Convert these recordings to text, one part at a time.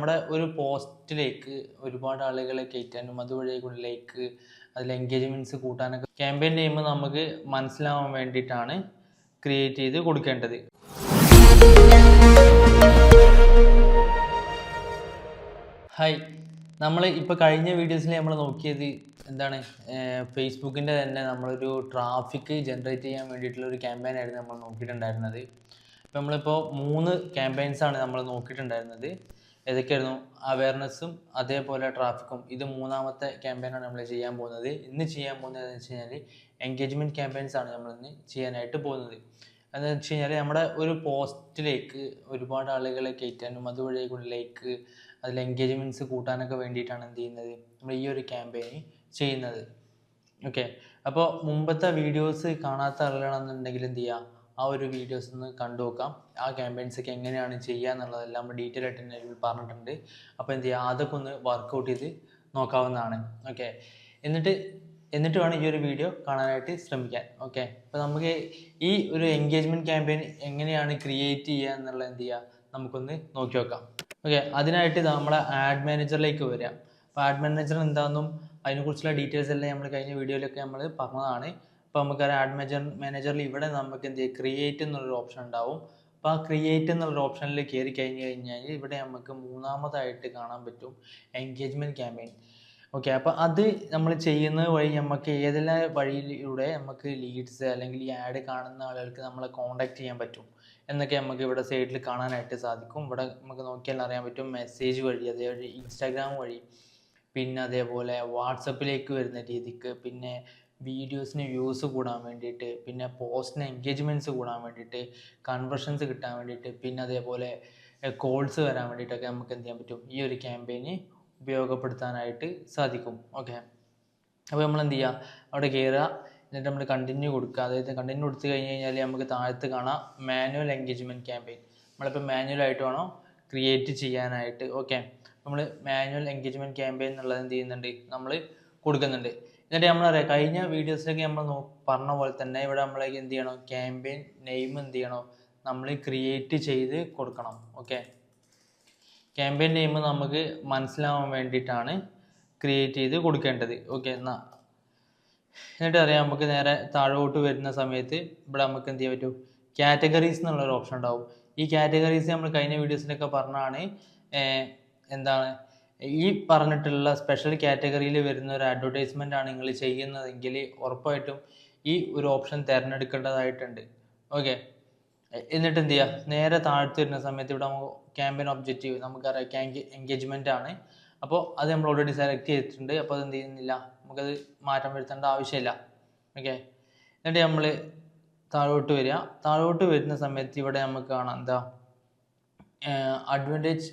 നമ്മുടെ ഒരു പോസ്റ്റിലേക്ക് ഒരുപാട് ആളുകളെ കയറ്റാനും അതുവഴി ലൈക്ക് അതിൽ എൻഗേജ്മെൻറ്റ്സ് കൂട്ടാനൊക്കെ ക്യാമ്പയിൻ നെയിം നമുക്ക് മനസ്സിലാവാൻ വേണ്ടിയിട്ടാണ് ക്രിയേറ്റ് ചെയ്ത് കൊടുക്കേണ്ടത്. ഹായ്, നമ്മൾ ഇപ്പോൾ കഴിഞ്ഞ വീഡിയോസിൽ നമ്മൾ നോക്കിയത് എന്താണ്, ഫേസ്ബുക്കിൻ്റെ തന്നെ നമ്മളൊരു ട്രാഫിക് ജനറേറ്റ് ചെയ്യാൻ വേണ്ടിയിട്ടുള്ളൊരു ക്യാമ്പയിൻ ആയിരുന്നു നമ്മൾ നോക്കിയിട്ടുണ്ടായിരുന്നത്. അപ്പോൾ നമ്മളിപ്പോൾ 3 ക്യാമ്പയിൻസാണ് നമ്മൾ നോക്കിയിട്ടുണ്ടായിരുന്നത്. ഏതൊക്കെയായിരുന്നു? അവയർനെസ്സും അതേപോലെ ട്രാഫിക്കും. ഇത് 3ാമത്തെ ക്യാമ്പയിനാണ് നമ്മൾ ചെയ്യാൻ പോകുന്നത്. ഇന്ന് ചെയ്യാൻ പോകുന്നത് എന്ന് വെച്ച് കഴിഞ്ഞാൽ എൻഗേജ്മെൻറ്റ് ക്യാമ്പയിൻസാണ് നമ്മളിന്ന് ചെയ്യാനായിട്ട് പോകുന്നത്. എന്താണെന്ന് വെച്ച് കഴിഞ്ഞാൽ നമ്മുടെ ഒരു പോസ്റ്റിലേക്ക് ഒരുപാട് ആളുകളെ കയറ്റാനും അതുവഴി ലൈക്ക് അതിൽ എൻഗേജ്മെൻറ്റ്സ് കൂട്ടാനൊക്കെ വേണ്ടിയിട്ടാണ് എന്ത് ചെയ്യുന്നത്, നമ്മൾ ഈ ഒരു ക്യാമ്പയിൻ ചെയ്യുന്നത്. ഓക്കെ, അപ്പോൾ മുമ്പത്തെ വീഡിയോസ് കാണാത്ത ആളുകളാണെന്നുണ്ടെങ്കിൽ എന്ത് ചെയ്യുക, ആ ഒരു വീഡിയോസ് ഒന്ന് കണ്ടു നോക്കാം. ആ ക്യാമ്പയിൻസൊക്കെ എങ്ങനെയാണ് ചെയ്യുക എന്നുള്ളതെല്ലാം നമ്മൾ ഡീറ്റെയിൽ ആയിട്ട് തന്നെ പറഞ്ഞിട്ടുണ്ട്. അപ്പോൾ എന്ത് ചെയ്യുക, അതൊക്കെ ഒന്ന് വർക്കൗട്ട് ചെയ്ത് നോക്കാവുന്നതാണ്. ഓക്കെ, എന്നിട്ട് വേണം ഈ ഒരു വീഡിയോ കാണാനായിട്ട് ശ്രമിക്കാൻ. ഓക്കെ, അപ്പോൾ നമുക്ക് ഈ ഒരു എൻഗേജ്മെൻറ്റ് ക്യാമ്പയിൻ എങ്ങനെയാണ് ക്രിയേറ്റ് ചെയ്യുക എന്നുള്ളത് എന്ത് ചെയ്യുക, നമുക്കൊന്ന് നോക്കി നോക്കാം. ഓക്കെ, അതിനായിട്ട് നമ്മളെ ആഡ് മാനേജറിലേക്ക് വരിക. അപ്പോൾ ആഡ് മാനേജർ എന്താണെന്നും അതിനെക്കുറിച്ചുള്ള ഡീറ്റെയിൽസ് എല്ലാം നമ്മൾ കഴിഞ്ഞ വീഡിയോയിലൊക്കെ നമ്മൾ പറഞ്ഞതാണ്. അപ്പോൾ നമുക്കറിയാം ആഡ് മാനേജറിൽ ഇവിടെ നമുക്ക് എന്ത് ചെയ്യുക, ക്രിയേറ്റ് എന്നുള്ളൊരു ഓപ്ഷൻ ഉണ്ടാവും. അപ്പോൾ ആ ക്രിയേറ്റ് എന്നുള്ളൊരു ഓപ്ഷനിൽ കയറി കഴിഞ്ഞാൽ ഇവിടെ നമുക്ക് 3ാമതായിട്ട് കാണാൻ പറ്റും എൻഗേജ്മെൻറ്റ് ക്യാമ്പയിൻ. ഓക്കെ, അപ്പോൾ അത് നമ്മൾ ചെയ്യുന്നത് വഴി നമുക്ക് ഏതെല്ലാം വഴിയിലൂടെ നമുക്ക് ലീഡ്സ് അല്ലെങ്കിൽ ഈ ആഡ് കാണുന്ന ആളുകൾക്ക് നമ്മളെ കോൺടാക്ട് ചെയ്യാൻ പറ്റും എന്നൊക്കെ നമുക്ക് ഇവിടെ സൈഡിൽ കാണാനായിട്ട് സാധിക്കും. ഇവിടെ നമുക്ക് നോക്കിയാൽ അറിയാൻ പറ്റും മെസ്സേജ് വഴി, അതേവഴി ഇൻസ്റ്റാഗ്രാം വഴി, പിന്നെ അതേപോലെ വാട്സപ്പിലേക്ക് വരുന്ന രീതിക്ക്, പിന്നെ വീഡിയോസിന് വ്യൂസ് കൂടാൻ വേണ്ടിയിട്ട്, പിന്നെ പോസ്റ്റിന് എൻഗേജ്മെൻറ്റ്സ് കൂടാൻ വേണ്ടിയിട്ട്, കൺവേർഷൻസ് കിട്ടാൻ വേണ്ടിയിട്ട്, പിന്നെ അതേപോലെ കോൾസ് വരാൻ വേണ്ടിയിട്ടൊക്കെ നമുക്ക് എന്ത് ചെയ്യാൻ പറ്റും, ഈ ഒരു ക്യാമ്പയിന് ഉപയോഗപ്പെടുത്താനായിട്ട് സാധിക്കും. ഓക്കെ, അപ്പോൾ നമ്മൾ എന്ത് ചെയ്യുക, അവിടെ കയറുക, എന്നിട്ട് നമ്മൾ കണ്ടിന്യൂ കൊടുക്കുക. അതായത് കണ്ടിന്യൂ കൊടുത്തു കഴിഞ്ഞ് കഴിഞ്ഞാൽ നമുക്ക് താഴത്ത് കാണാം മാനുവൽ എൻഗേജ്മെൻറ്റ് ക്യാമ്പയിൻ. നമ്മളിപ്പോൾ മാനുവലായിട്ട് വേണം ക്രിയേറ്റ് ചെയ്യാനായിട്ട്. ഓക്കെ, നമ്മൾ മാനുവൽ എൻഗേജ്മെൻറ്റ് ക്യാമ്പയിൻ എന്നുള്ളത് എന്ത് ചെയ്യുന്നുണ്ട്, നമ്മൾ കൊടുക്കുന്നുണ്ട്. എന്നിട്ട് നമ്മളറിയാം കഴിഞ്ഞ വീഡിയോസിലൊക്കെ നമ്മൾ പറഞ്ഞ പോലെ തന്നെ ഇവിടെ നമ്മൾ എന്ത് ചെയ്യണം, ക്യാമ്പയിൻ നെയിം എന്ത് ചെയ്യണം, നമ്മൾ ക്രിയേറ്റ് ചെയ്ത് കൊടുക്കണം. ഓക്കെ, ക്യാമ്പയിൻ നെയിം നമുക്ക് മനസ്സിലാവാൻ വേണ്ടിയിട്ടാണ് ക്രിയേറ്റ് ചെയ്ത് കൊടുക്കേണ്ടത്. ഓക്കെ, എന്നിട്ട് അറിയാം നമുക്ക് നേരെ താഴോട്ട് വരുന്ന സമയത്ത് ഇവിടെ നമുക്ക് എന്ത് ചെയ്യാൻ പറ്റും, കാറ്റഗറീസ് എന്നുള്ളൊരു ഓപ്ഷൻ ഉണ്ടാവും. ഈ കാറ്റഗറീസ് നമ്മൾ കഴിഞ്ഞ വീഡിയോസിലൊക്കെ പറഞ്ഞാണ്, എന്താണ് ഈ പറഞ്ഞിട്ടുള്ള സ്പെഷ്യൽ കാറ്റഗറിയിൽ വരുന്ന ഒരു അഡ്വർടൈസ്മെൻ്റ് ആണ് നിങ്ങൾ ചെയ്യുന്നതെങ്കിൽ ഉറപ്പായിട്ടും ഈ ഒരു ഓപ്ഷൻ തിരഞ്ഞെടുക്കേണ്ടതായിട്ടുണ്ട്. ഓക്കെ, എന്നിട്ട് എന്ത് ചെയ്യുക, നേരെ താഴ്ത്ത് വരുന്ന സമയത്ത് ഇവിടെ നമുക്ക് ക്യാമ്പയിൻ ഒബ്ജക്റ്റീവ് നമുക്കറിയാം എൻഗേജ്മെൻ്റ് ആണ്. അപ്പോൾ അത് നമ്മൾ ഓൾറെഡി സെലക്ട് ചെയ്തിട്ടുണ്ട്. അപ്പോൾ അത് എന്ത് ചെയ്യുന്നില്ല, നമുക്കത് മാറ്റം വരുത്തേണ്ട ആവശ്യമില്ല. ഓക്കെ, എന്നിട്ട് നമ്മൾ താഴോട്ട് വരിക. താഴോട്ട് വരുന്ന സമയത്ത് ഇവിടെ നമുക്ക് കാണാം എന്താ അഡ്വാൻറ്റേജ്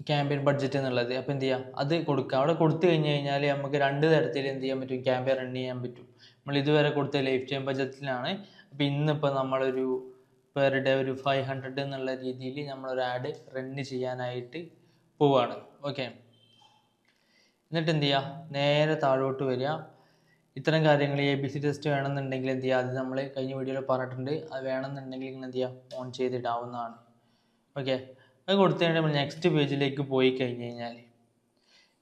ക്യാമ്പയിൻ ബഡ്ജറ്റ് എന്നുള്ളത്. അപ്പോൾ എന്ത് ചെയ്യുക, അത് കൊടുക്കുക. അവിടെ കൊടുത്തു കഴിഞ്ഞ് കഴിഞ്ഞാൽ നമുക്ക് 2 തരത്തിൽ എന്ത് ചെയ്യാൻ പറ്റും, ക്യാമ്പയിൻ റൺ ചെയ്യാൻ പറ്റും. നമ്മൾ ഇതുവരെ കൊടുത്ത ലൈഫ് ടൈം ബഡ്ജറ്റിലാണ്. അപ്പോൾ ഇന്നിപ്പോൾ നമ്മളൊരു പെർ ഡേ ഒരു 500 എന്നുള്ള രീതിയിൽ നമ്മളൊരു ആഡ് റൺ ചെയ്യാനായിട്ട് പോവുകയാണ്. ഓക്കെ, എന്നിട്ട് എന്ത് ചെയ്യുക, നേരെ താഴോട്ട് വരിക. ഇത്തരം കാര്യങ്ങൾ ABC ടെസ്റ്റ് വേണമെന്നുണ്ടെങ്കിൽ എന്ത് ചെയ്യുക, അത് നമ്മൾ കഴിഞ്ഞ വീഡിയോയിൽ പറഞ്ഞിട്ടുണ്ട്. അത് വേണമെന്നുണ്ടെങ്കിൽ ഇങ്ങനെ എന്ത് ചെയ്യുക, ഓൺ ചെയ്തിടാവുന്നതാണ്. ഓക്കെ, അത് കൊടുത്തു കഴിഞ്ഞാൽ നമ്മൾ നെക്സ്റ്റ് പേജിലേക്ക് പോയി കഴിഞ്ഞ് കഴിഞ്ഞാൽ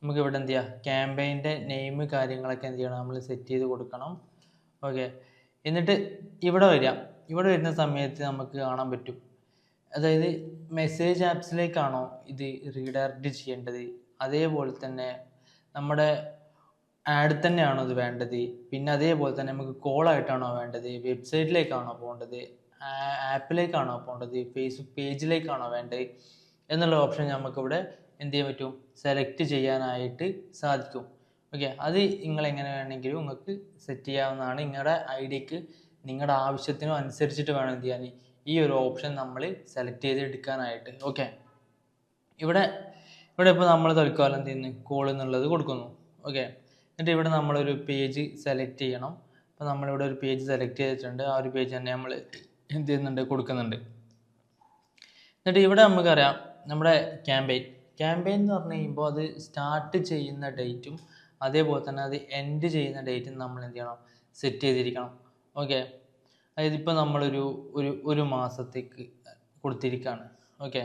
നമുക്ക് ഇവിടെ എന്ത് ചെയ്യുക, ക്യാമ്പയിൻ്റെ നെയിം കാര്യങ്ങളൊക്കെ എന്ത് ചെയ്യണം, നമ്മൾ സെറ്റ് ചെയ്ത് കൊടുക്കണം. ഓക്കെ, എന്നിട്ട് ഇവിടെ വരിക. ഇവിടെ വരുന്ന സമയത്ത് നമുക്ക് കാണാൻ പറ്റും, അതായത് മെസ്സേജ് ആപ്സിലേക്കാണോ ഇത് റീഡയറക്റ്റ് ചെയ്യേണ്ടത്, അതേപോലെ തന്നെ നമ്മുടെ ആഡ് തന്നെയാണോ ഇത് വേണ്ടത്, പിന്നെ അതേപോലെ തന്നെ നമുക്ക് കോളായിട്ടാണോ വേണ്ടത്, വെബ്സൈറ്റിലേക്കാണോ പോകേണ്ടത്, ആപ്പിലേക്കാണോ പോകേണ്ടത്, ഫേസ്ബുക്ക് പേജിലേക്കാണോ വേണ്ടത് എന്നുള്ള ഓപ്ഷൻ നമുക്കിവിടെ എന്ത് ചെയ്യാൻ പറ്റും, സെലക്ട് ചെയ്യാനായിട്ട് സാധിക്കും. ഓക്കെ, അത് നിങ്ങൾ എങ്ങനെ വേണമെങ്കിലും നിങ്ങൾക്ക് സെറ്റ് ചെയ്യാവുന്നതാണ്. നിങ്ങളുടെ ഐഡിയക്ക് നിങ്ങളുടെ ആവശ്യത്തിനും അനുസരിച്ചിട്ട് വേണം എന്ത് ചെയ്യാൻ, ഈ ഒരു ഓപ്ഷൻ നമ്മൾ സെലക്ട് ചെയ്ത് എടുക്കാനായിട്ട്. ഓക്കെ, ഇവിടെ ഇപ്പോൾ നമ്മൾ തൽക്കാലം എന്ത് ചെയ്യുന്നു, കോൾ എന്നുള്ളത് കൊടുക്കുന്നു. ഓക്കെ, എന്നിട്ട് ഇവിടെ നമ്മളൊരു പേജ് സെലക്ട് ചെയ്യണം. അപ്പോൾ നമ്മളിവിടെ ഒരു പേജ് സെലക്ട് ചെയ്തിട്ടുണ്ട്. ആ ഒരു പേജ് തന്നെ നമ്മൾ എന്ത് ചെയ്യുന്നുണ്ട്, കൊടുക്കുന്നുണ്ട്. എന്നിട്ട് ഇവിടെ നമുക്കറിയാം നമ്മുടെ ക്യാമ്പയിൻ എന്ന് പറഞ്ഞു കഴിയുമ്പോൾ അത് സ്റ്റാർട്ട് ചെയ്യുന്ന ഡേറ്റും അതേപോലെ തന്നെ അത് എൻഡ് ചെയ്യുന്ന ഡേറ്റും നമ്മൾ എന്ത് ചെയ്യണം, സെറ്റ് ചെയ്തിരിക്കണം. ഓക്കെ, അതായത് ഇപ്പോൾ നമ്മളൊരു ഒരു മാസത്തേക്ക് കൊടുത്തിരിക്കുകയാണ്. ഓക്കെ,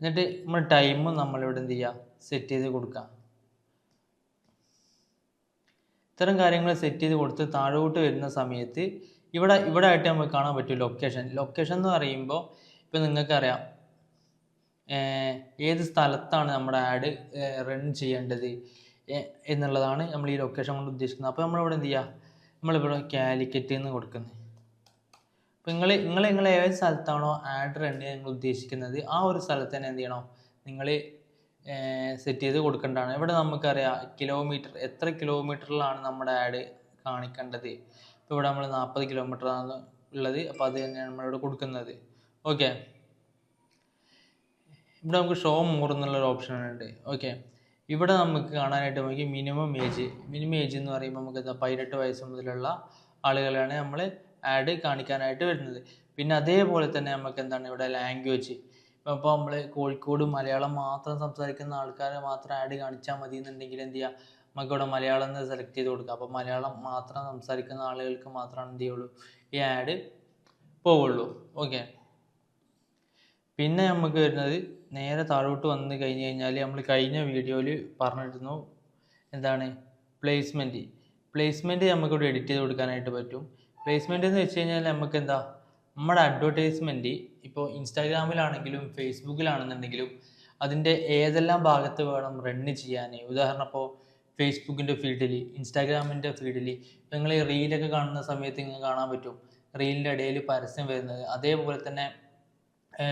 എന്നിട്ട് നമ്മൾ ടൈമും നമ്മളിവിടെ എന്ത് ചെയ്യുക, സെറ്റ് ചെയ്ത് കൊടുക്കുക. ഇത്തരം കാര്യങ്ങൾ സെറ്റ് ചെയ്ത് കൊടുത്ത് താഴോട്ട് വരുന്ന സമയത്ത് ഇവിടെ ആയിട്ട് നമുക്ക് കാണാൻ പറ്റും ലൊക്കേഷൻ എന്ന് പറയുമ്പോൾ ഇപ്പം നിങ്ങൾക്കറിയാം ഏത് സ്ഥലത്താണ് നമ്മുടെ ആഡ് റൺ ചെയ്യേണ്ടത് എന്നുള്ളതാണ് നമ്മൾ ഈ ലൊക്കേഷൻ കൊണ്ട് ഉദ്ദേശിക്കുന്നത്. അപ്പോൾ നമ്മളിവിടെ എന്ത് ചെയ്യുക, നമ്മളിവിടെ കാലിക്കറ്റ് എന്ന് കൊടുക്കുന്നത്. അപ്പോൾ നിങ്ങൾ ഏത് സ്ഥലത്താണോ ആഡ് റൺ ചെയ്യാൻ നിങ്ങൾ ഉദ്ദേശിക്കുന്നത് ആ ഒരു സ്ഥലത്ത് തന്നെ എന്ത് ചെയ്യണം, നിങ്ങൾ സെറ്റ് ചെയ്ത് കൊടുക്കേണ്ടതാണ്. ഇവിടെ നമുക്കറിയാം എത്ര കിലോമീറ്ററിലാണ് നമ്മുടെ ആഡ് കാണിക്കേണ്ടത്. ഇപ്പോൾ ഇവിടെ നമ്മൾ 40 കിലോമീറ്ററാണ് ഉള്ളത്, അപ്പോൾ അത് തന്നെയാണ് നമ്മളിവിടെ കൊടുക്കുന്നത്. ഓക്കെ, ഇവിടെ നമുക്ക് ഷോ മോർ എന്നുള്ളൊരു ഓപ്ഷൻ ഉണ്ട്. ഓക്കെ, ഇവിടെ നമുക്ക് കാണാനായിട്ട് നമുക്ക് മിനിമം ഏജ് എന്ന് പറയുമ്പോൾ നമുക്ക് 18 വയസ്സ് മുതലുള്ള ആളുകളാണ് നമ്മൾ ആഡ് കാണിക്കാനായിട്ട് വരുന്നത്. പിന്നെ അതേപോലെ തന്നെ നമുക്ക് എന്താണ് ഇവിടെ ലാംഗ്വേജ്. ഇപ്പോൾ നമ്മൾ കോഴിക്കോട് മലയാളം മാത്രം സംസാരിക്കുന്ന ആൾക്കാരെ മാത്രം ആഡ് കാണിച്ചാൽ മതി എന്നുണ്ടെങ്കിൽ എന്ത് ചെയ്യുക, നമുക്കിവിടെ മലയാളം എന്ന് സെലക്ട് ചെയ്ത് കൊടുക്കുക. അപ്പോൾ മലയാളം മാത്രം സംസാരിക്കുന്ന ആളുകൾക്ക് മാത്രമാണ് എന്ത് ചെയ്യുള്ളൂ, ഈ ആഡ് പോവുള്ളൂ. ഓക്കെ, പിന്നെ നമുക്ക് വരുന്നത് നേരെ താഴോട്ട് വന്ന് കഴിഞ്ഞ് കഴിഞ്ഞാൽ നമ്മൾ കഴിഞ്ഞ വീഡിയോയിൽ പറഞ്ഞിരുന്നു എന്താണ് പ്ലേസ്മെൻറ്റ് നമുക്കിവിടെ എഡിറ്റ് ചെയ്ത് കൊടുക്കാനായിട്ട് പറ്റും. പ്ലേസ്മെൻറ്റ് എന്ന് വെച്ച് കഴിഞ്ഞാൽ നമുക്ക് എന്താ, നമ്മുടെ അഡ്വർടൈസ്മെൻറ്റ് ഇപ്പോൾ ഇൻസ്റ്റാഗ്രാമിലാണെങ്കിലും ഫേസ്ബുക്കിലാണെന്നുണ്ടെങ്കിലും അതിൻ്റെ ഏതെല്ലാം ഭാഗത്ത് വേണം റണ്ണ് ചെയ്യാൻ. ഉദാഹരണം ഇപ്പോൾ ഫേസ്ബുക്കിൻ്റെ ഫീഡിൽ, ഇൻസ്റ്റാഗ്രാമിൻ്റെ ഫീഡിൽ നിങ്ങൾ ഈ റീലൊക്കെ കാണുന്ന സമയത്ത് നിങ്ങൾക്ക് കാണാൻ പറ്റും റീലിൻ്റെ ഇടയിൽ പരസ്യം വരുന്നത്. അതേപോലെ തന്നെ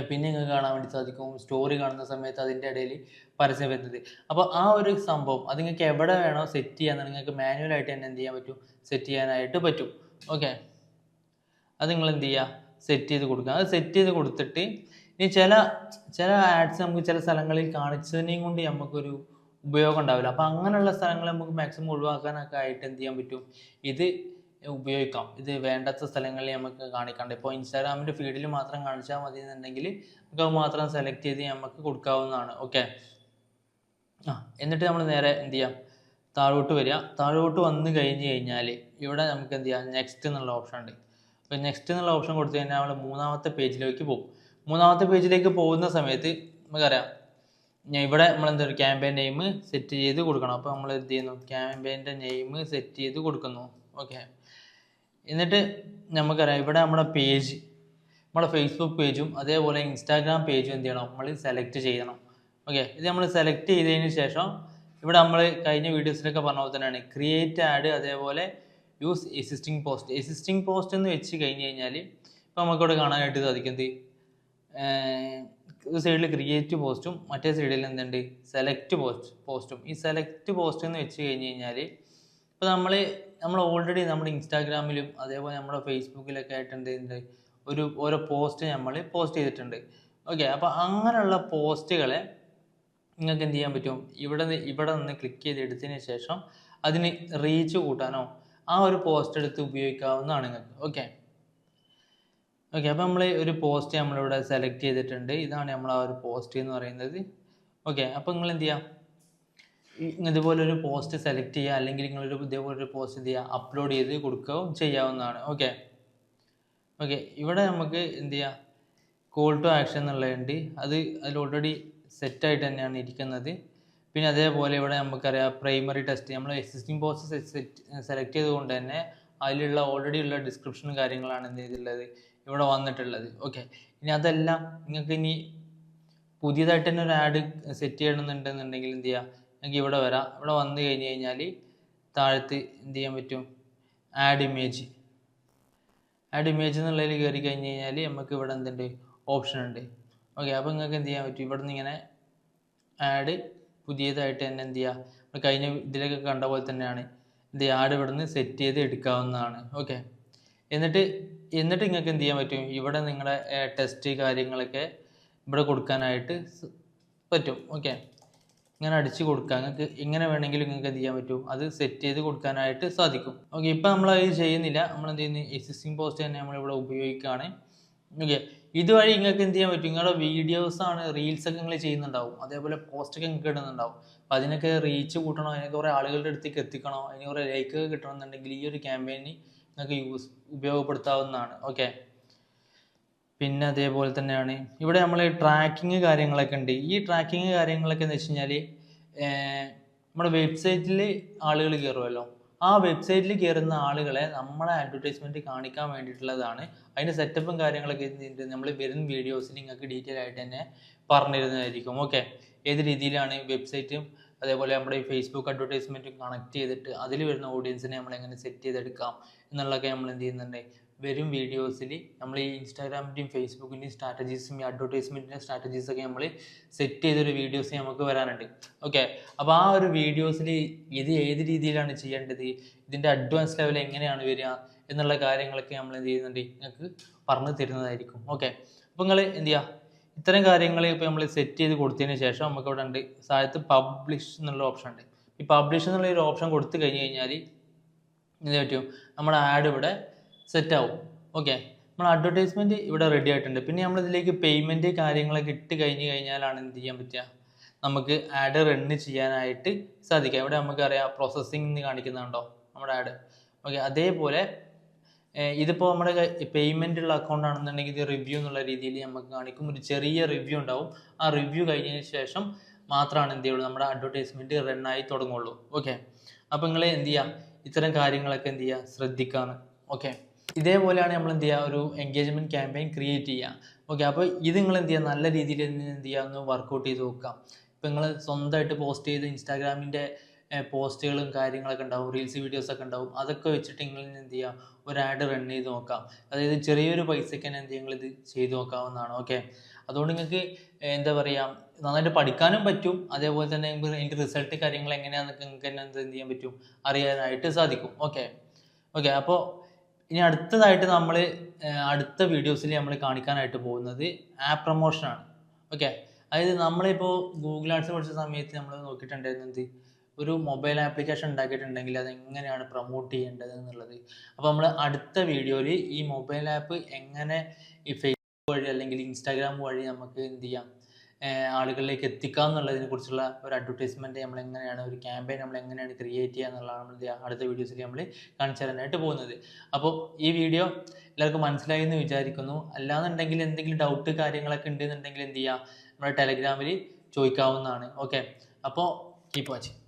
പിന്നെ നിങ്ങൾക്ക് കാണാൻ വേണ്ടി സാധിക്കും സ്റ്റോറി കാണുന്ന സമയത്ത് അതിൻ്റെ ഇടയിൽ പരസ്യം വരുന്നത്. അപ്പോൾ ആ ഒരു സംഭവം അത് നിങ്ങൾക്ക് എവിടെ വേണോ സെറ്റ് ചെയ്യാൻ നിങ്ങൾക്ക് മാനുവലായിട്ട് തന്നെ എന്ത് ചെയ്യാൻ പറ്റും, സെറ്റ് ചെയ്യാനായിട്ട് പറ്റും. ഓക്കെ, അത് നിങ്ങൾ എന്ത് ചെയ്യുക, സെറ്റ് ചെയ്ത് കൊടുക്കുക. അത് സെറ്റ് ചെയ്ത് കൊടുത്തിട്ട് ഇനി ചില ആഡ്സ് നമുക്ക് ചില സ്ഥലങ്ങളിൽ കാണിച്ചതിനെയും കൊണ്ട് നമുക്കൊരു ഉപയോഗം ഉണ്ടാവില്ല. അപ്പോൾ അങ്ങനെയുള്ള സ്ഥലങ്ങൾ നമുക്ക് മാക്സിമം ഒഴിവാക്കാനൊക്കെ ആയിട്ട് എന്ത് ചെയ്യാൻ പറ്റും, ഇത് ഉപയോഗിക്കാം. ഇത് വേണ്ടാത്ത സ്ഥലങ്ങളിൽ നമുക്ക് കാണിക്കാണ്ട്. ഇപ്പോൾ ഇൻസ്റ്റാഗ്രാമിൻ്റെ ഫീഡിൽ മാത്രം കാണിച്ചാൽ മതി എന്നുണ്ടെങ്കിൽ നമുക്ക് അത് മാത്രം സെലക്ട് ചെയ്ത് നമുക്ക് കൊടുക്കാവുന്നതാണ്. ഓക്കെ, എന്നിട്ട് നമ്മൾ നേരെ എന്ത് ചെയ്യാം, താഴോട്ട് വരിക. താഴോട്ട് വന്ന് കഴിഞ്ഞ് കഴിഞ്ഞാൽ ഇവിടെ നമുക്ക് എന്ത് ചെയ്യാം, നെക്സ്റ്റ് എന്നുള്ള ഓപ്ഷൻ ഉണ്ട്. അപ്പോൾ നെക്സ്റ്റ് എന്നുള്ള ഓപ്ഷൻ കൊടുത്തു കഴിഞ്ഞാൽ നമ്മൾ മൂന്നാമത്തെ പേജിലേക്ക് പോകും. മൂന്നാമത്തെ പേജിലേക്ക് പോകുന്ന സമയത്ത് നമുക്കറിയാം ഇവിടെ നമ്മൾ എന്താ പറയുക, ക്യാമ്പയിൻ നെയിം സെറ്റ് ചെയ്ത് കൊടുക്കണം. അപ്പോൾ നമ്മൾ എന്ത് ചെയ്യുന്നു, ക്യാമ്പയിൻ്റെ നെയിം സെറ്റ് ചെയ്ത് കൊടുക്കുന്നു. ഓക്കെ, എന്നിട്ട് നമുക്കറിയാം ഇവിടെ നമ്മുടെ ഫേസ്ബുക്ക് പേജും അതേപോലെ ഇൻസ്റ്റാഗ്രാം പേജും എന്ത് ചെയ്യണം, നമ്മൾ സെലക്ട് ചെയ്യണം. ഓക്കെ, ഇത് നമ്മൾ സെലക്ട് ചെയ്തതിന് ശേഷം ഇവിടെ നമ്മൾ കഴിഞ്ഞ വീഡിയോസിലൊക്കെ പറഞ്ഞ പോലെ തന്നെയാണ് ക്രിയേറ്റ് ആഡ്, അതേപോലെ യൂസ് എക്സിസ്റ്റിംഗ് പോസ്റ്റ് എന്ന് വെച്ച് കഴിഞ്ഞ് കഴിഞ്ഞാൽ ഇപ്പോൾ നമുക്കിവിടെ കാണാനായിട്ട് സാധിക്കുന്നത് ഒരു സൈഡിൽ ക്രിയേറ്റ് പോസ്റ്റും മറ്റേ സൈഡിൽ എന്തുണ്ട് സെലക്ട് പോസ്റ്റും. ഈ സെലക്ട് പോസ്റ്റ് എന്ന് വെച്ച് കഴിഞ്ഞ് കഴിഞ്ഞാൽ ഇപ്പോൾ നമ്മൾ ഓൾറെഡി നമ്മുടെ ഇൻസ്റ്റാഗ്രാമിലും അതേപോലെ നമ്മുടെ ഫേസ്ബുക്കിലൊക്കെ ആയിട്ട് എന്ത് ഓരോ പോസ്റ്റ് നമ്മൾ പോസ്റ്റ് ചെയ്തിട്ടുണ്ട്. ഓക്കെ, അപ്പോൾ അങ്ങനെയുള്ള പോസ്റ്റുകളെ നിങ്ങൾക്ക് എന്ത് ചെയ്യാൻ പറ്റും, ഇവിടെ നിന്ന് ക്ലിക്ക് ചെയ്ത് എടുത്തതിന് ശേഷം അതിന് റീച്ച് കൂട്ടാനോ ആ ഒരു പോസ്റ്റ് എടുത്ത് ഉപയോഗിക്കാവുന്നതാണ് നിങ്ങൾക്ക്. ഓക്കെ, അപ്പോൾ നമ്മൾ ഒരു പോസ്റ്റ് നമ്മളിവിടെ സെലക്ട് ചെയ്തിട്ടുണ്ട്. ഇതാണ് നമ്മൾ ആ ഒരു പോസ്റ്റ് എന്ന് പറയുന്നത്. ഓക്കെ, അപ്പോൾ നിങ്ങൾ എന്ത് ചെയ്യുക, ഇതുപോലൊരു പോസ്റ്റ് സെലക്ട് ചെയ്യുക, അല്ലെങ്കിൽ നിങ്ങളൊരു ഇതേപോലൊരു പോസ്റ്റ് എന്ത് ചെയ്യുക, അപ്ലോഡ് ചെയ്ത് കൊടുക്കുകയും ചെയ്യാവുന്നതാണ്. ഓക്കെ, ഇവിടെ നമുക്ക് എന്ത് ചെയ്യുക, കോൾ ടു ആക്ഷൻ എന്നുള്ളതുണ്ട്. അതിൽ ഓൾറെഡി സെറ്റായിട്ട് തന്നെയാണ് ഇരിക്കുന്നത്. പിന്നെ അതേപോലെ ഇവിടെ നമുക്കറിയാം പ്രൈമറി ടെക്സ്റ്റ്, നമ്മൾ എക്സിസ്റ്റിംഗ് പോസ്റ്റ് സെലക്ട് ചെയ്തുകൊണ്ട് തന്നെ അതിലുള്ള ഓൾറെഡി ഉള്ള ഡിസ്ക്രിപ്ഷനും കാര്യങ്ങളാണ് എന്ത് ചെയ്തിട്ടുള്ളത് ഇവിടെ വന്നിട്ടുള്ളത്. ഓക്കെ, ഇനി അതെല്ലാം നിങ്ങൾക്ക് ഇനി പുതിയതായിട്ട് തന്നെ ഒരു ആഡ് സെറ്റ് ചെയ്യണമെന്നുണ്ടെന്നുണ്ടെങ്കിൽ എന്ത് ചെയ്യുക, നിങ്ങൾക്ക് ഇവിടെ വരാം. ഇവിടെ വന്നു കഴിഞ്ഞ് കഴിഞ്ഞാൽ താഴത്ത് എന്ത് ചെയ്യാൻ പറ്റും, ആഡ് ഇമേജ് എന്നുള്ളതിൽ കയറി കഴിഞ്ഞ് കഴിഞ്ഞാൽ നമുക്ക് ഇവിടെ എന്തുണ്ട്, ഓപ്ഷൻ ഉണ്ട്. ഓക്കെ, അപ്പോൾ നിങ്ങൾക്ക് എന്ത് ചെയ്യാൻ പറ്റും, ഇവിടെ നിന്ന് ഇങ്ങനെ ആഡ് പുതിയതായിട്ട് തന്നെ എന്ത് ചെയ്യുക, കഴിഞ്ഞ ഇതിലൊക്കെ കണ്ട പോലെ തന്നെയാണ് എന്ത് ചെയ്യുക, ആഡ് ഇവിടെ നിന്ന് സെറ്റ് ചെയ്ത് എടുക്കാവുന്നതാണ്. ഓക്കെ, എന്നിട്ട് നിങ്ങൾക്ക് എന്ത് ചെയ്യാൻ പറ്റും, ഇവിടെ നിങ്ങളുടെ ടെസ്റ്റ് കാര്യങ്ങളൊക്കെ ഇവിടെ കൊടുക്കാനായിട്ട് പറ്റും. ഓക്കെ, ഇങ്ങനെ അടിച്ച് കൊടുക്കുക, നിങ്ങൾക്ക് എങ്ങനെ വേണമെങ്കിലും നിങ്ങൾക്ക് എന്ത് ചെയ്യാൻ പറ്റും, അത് സെറ്റ് ചെയ്ത് കൊടുക്കാനായിട്ട് സാധിക്കും. ഓക്കെ, ഇപ്പം നമ്മളത് ചെയ്യുന്നില്ല, നമ്മൾ എന്ത് ചെയ്യുന്നു, എക്സിസ്റ്റിംഗ് പോസ്റ്റ് തന്നെ നമ്മളിവിടെ ഉപയോഗിക്കുകയാണ്. ഓക്കെ, ഇതുവഴി നിങ്ങൾക്ക് എന്ത് ചെയ്യാൻ പറ്റും, നിങ്ങളുടെ വീഡിയോസാണ് റീൽസൊക്കെ നിങ്ങൾ ചെയ്യുന്നുണ്ടാവും, അതേപോലെ പോസ്റ്റൊക്കെ നിങ്ങൾക്ക് ഇടുന്നുണ്ടാവും. അപ്പോൾ അതിനൊക്കെ റീച്ച് കൂട്ടണോ, അതിനൊക്കെ കുറേ ആളുകളുടെ അടുത്തേക്ക് എത്തിക്കണോ, അതിന് കുറേ ലൈക്ക് കിട്ടണമെന്നുണ്ടെങ്കിൽ ഈ ഒരു ക്യാമ്പയിന് നിങ്ങൾക്ക് ഉപയോഗപ്പെടുത്താവുന്നതാണ്. ഓക്കെ, പിന്നെ അതേപോലെ തന്നെയാണ് ഇവിടെ നമ്മൾ ട്രാക്കിങ് കാര്യങ്ങളൊക്കെ ഉണ്ട്. ഈ ട്രാക്കിങ് കാര്യങ്ങളൊക്കെ എന്ന് വെച്ച് കഴിഞ്ഞാൽ നമ്മുടെ വെബ്സൈറ്റിൽ ആളുകൾ കയറുമല്ലോ, ആ വെബ്സൈറ്റിൽ കയറുന്ന ആളുകളെ നമ്മളെ അഡ്വർടൈസ്മെൻറ്റ് കാണിക്കാൻ വേണ്ടിയിട്ടുള്ളതാണ്. അതിൻ്റെ സെറ്റപ്പും കാര്യങ്ങളൊക്കെ നമ്മൾ വരുന്ന വീഡിയോസിൽ നിങ്ങൾക്ക് ഡീറ്റെയിൽ ആയിട്ട് തന്നെ പറഞ്ഞിരുന്നതായിരിക്കും. ഓക്കെ, ഏത് രീതിയിലാണ് വെബ്സൈറ്റും അതേപോലെ നമ്മുടെ ഈ ഫേസ്ബുക്ക് അഡ്വർടൈസ്മെൻറ്റും കണക്ട് ചെയ്തിട്ട് അതിൽ വരുന്ന ഓഡിയൻസിനെ നമ്മൾ എങ്ങനെ സെറ്റ് ചെയ്തെടുക്കാം എന്നുള്ളതൊക്കെ നമ്മൾ എന്ത് ചെയ്യുന്നുണ്ട്, വരും വീഡിയോസിൽ നമ്മൾ ഈ ഇൻസ്റ്റാഗ്രാമിൻ്റെയും ഫേസ്ബുക്കിൻ്റെയും സ്ട്രാറ്റജീസും ഈ അഡ്വർടൈസ്മെൻറ്റിൻ്റെ സ്ട്രാറ്റജീസൊക്കെ നമ്മൾ സെറ്റ് ചെയ്തൊരു വീഡിയോസ് നമുക്ക് വരാനുണ്ട്. ഓക്കെ, അപ്പോൾ ആ ഒരു വീഡിയോസിൽ ഇത് ഏത് രീതിയിലാണ് ചെയ്യേണ്ടത്, ഇതിൻ്റെ അഡ്വാൻസ് ലെവൽ എങ്ങനെയാണ് വരിക എന്നുള്ള കാര്യങ്ങളൊക്കെ നമ്മൾ എന്ത് ചെയ്യുന്നുണ്ട്, നിങ്ങൾക്ക് പറഞ്ഞു തരുന്നതായിരിക്കും. ഓക്കെ, അപ്പോൾ നിങ്ങൾ എന്ത് ചെയ്യുക, ഇത്തരം കാര്യങ്ങൾ ഇപ്പോൾ നമ്മൾ സെറ്റ് ചെയ്ത് കൊടുത്തതിന് ശേഷം നമുക്ക് ഇവിടെ ഉണ്ട് താഴത്ത് പബ്ലിഷ് എന്നുള്ള ഓപ്ഷൻ ഉണ്ട്. ഈ പബ്ലിഷ് എന്നുള്ള ഒരു ഓപ്ഷൻ കൊടുത്തു കഴിഞ്ഞ് കഴിഞ്ഞാൽ എന്ത് പറ്റും, നമ്മുടെ ആഡ് ഇവിടെ സെറ്റ് ആവും. ഓക്കെ, നമ്മൾ അഡ്വർടൈസ്മെൻറ്റ് ഇവിടെ റെഡി ആയിട്ടുണ്ട്. പിന്നെ നമ്മളിതിലേക്ക് പേയ്മെൻറ്റ് കാര്യങ്ങളൊക്കെ ഇട്ട് കഴിഞ്ഞ് കഴിഞ്ഞാലാണ് എന്ത് ചെയ്യാൻ പറ്റുക, നമുക്ക് ആഡ് റണ്ണ് ചെയ്യാനായിട്ട് സാധിക്കുക. ഇവിടെ നമുക്കറിയാം പ്രോസസ്സിംഗ് എന്ന് കാണിക്കുന്നുണ്ടോ നമ്മുടെ ആഡ്. ഓക്കെ, അതേപോലെ ഇതിപ്പോൾ നമ്മുടെ പേയ്മെൻ്റ് ഉള്ള അക്കൗണ്ട് ആണെന്നുണ്ടെങ്കിൽ ഇത് റിവ്യൂ എന്നുള്ള രീതിയിൽ നമുക്ക് കാണിക്കും. ഒരു ചെറിയ റിവ്യൂ ഉണ്ടാവും. ആ റിവ്യൂ കഴിഞ്ഞതിന് ശേഷം മാത്രമാണ് എന്ത് ചെയ്യുള്ളൂ, നമ്മുടെ അഡ്വർടൈസ്മെൻറ്റ് റണ്ണായി തുടങ്ങുള്ളൂ. ഓക്കെ, അപ്പോൾ നിങ്ങൾ എന്ത് ചെയ്യുക, ഇത്തരം കാര്യങ്ങളൊക്കെ എന്ത് ചെയ്യുക, ശ്രദ്ധിക്കാണ്. ഓക്കെ, ഇതേപോലെയാണ് നമ്മൾ എന്ത് ചെയ്യുക, ഒരു എൻഗേജ്മെൻറ്റ് ക്യാമ്പയിൻ ക്രിയേറ്റ് ചെയ്യുക. ഓക്കെ, അപ്പോൾ ഇത് നിങ്ങൾ എന്ത് ചെയ്യുക, നല്ല രീതിയിൽ എന്ത് ചെയ്യുക, ഒന്ന് വർക്കൗട്ട് ചെയ്ത് നോക്കാം. ഇപ്പോൾ നിങ്ങൾ സ്വന്തമായിട്ട് പോസ്റ്റ് ചെയ്ത് ഇൻസ്റ്റാഗ്രാമിൻ്റെ പോസ്റ്റുകളും കാര്യങ്ങളൊക്കെ ഉണ്ടാവും, റീൽസ് വീഡിയോസ് ഒക്കെ ഉണ്ടാവും. അതൊക്കെ വെച്ചിട്ട് നിങ്ങൾ എന്ത് ചെയ്യുക, ഒരു ആഡ് റൺ ചെയ്ത് നോക്കാം. അതായത് ചെറിയൊരു പൈസയ്ക്ക് തന്നെ എന്ത് ചെയ്യുക, ഇത് ചെയ്ത് നോക്കാവുന്നതാണ്. ഓക്കെ, അതുകൊണ്ട് നിങ്ങൾക്ക് എന്താ പറയുക, നന്നായിട്ട് പഠിക്കാനും പറ്റും. അതേപോലെ തന്നെ അതിൻ്റെ റിസൾട്ട് കാര്യങ്ങൾ എങ്ങനെയാണെന്നൊക്കെ നിങ്ങൾക്ക് തന്നെ എന്ത് ചെയ്യാൻ പറ്റും, അറിയാനായിട്ട് സാധിക്കും. ഓക്കെ, ഓക്കെ, അപ്പോൾ ഇനി അടുത്തതായിട്ട് നമ്മൾ അടുത്ത വീഡിയോസിൽ നമ്മൾ കാണിക്കാനായിട്ട് പോകുന്നത് ആപ്പ് പ്രൊമോഷനാണ്. ഓക്കെ, അതായത് നമ്മളിപ്പോൾ ഗൂഗിൾ ആഡ്സ് പഠിച്ച സമയത്ത് നമ്മൾ നോക്കിയിട്ടുണ്ടായിരുന്നത് ഒരു മൊബൈൽ ആപ്ലിക്കേഷൻ ഉണ്ടാക്കിയിട്ടുണ്ടെങ്കിൽ അത് എങ്ങനെയാണ് പ്രൊമോട്ട് ചെയ്യേണ്ടത് എന്നുള്ളത്. അപ്പോൾ നമ്മൾ അടുത്ത വീഡിയോയിൽ ഈ മൊബൈൽ ആപ്പ് എങ്ങനെ ഈ ഫേസ്ബുക്ക് വഴി അല്ലെങ്കിൽ ഇൻസ്റ്റാഗ്രാം വഴി നമുക്ക് എന്ത് ചെയ്യാം, ആളുകളിലേക്ക് എത്തിക്കാം എന്നുള്ളതിനെ കുറിച്ചുള്ള ഒരു അഡ്വർടൈസ്മെൻറ്റ് നമ്മൾ എങ്ങനെയാണ്, ഒരു ക്യാമ്പയിൻ നമ്മൾ എങ്ങനെയാണ് ക്രിയേറ്റ് ചെയ്യുക എന്നുള്ളതാണ് നമ്മൾ അടുത്ത വീഡിയോസിൽ നമ്മൾ കാണിച്ചു തരാനായിട്ട് പോകുന്നത്. അപ്പോൾ ഈ വീഡിയോ എല്ലാവർക്കും മനസ്സിലായി എന്ന് വിചാരിക്കുന്നു. അല്ലാന്നുണ്ടെങ്കിൽ എന്തെങ്കിലും ഡൗട്ട് കാര്യങ്ങളൊക്കെ ഉണ്ടെന്നുണ്ടെങ്കിൽ എന്ത് ചെയ്യുക, നമ്മുടെ ടെലഗ്രാമിൽ ചോദിക്കാവുന്നതാണ്. ഓക്കെ, അപ്പോൾ കീപ്പ് വാച്ചിങ്.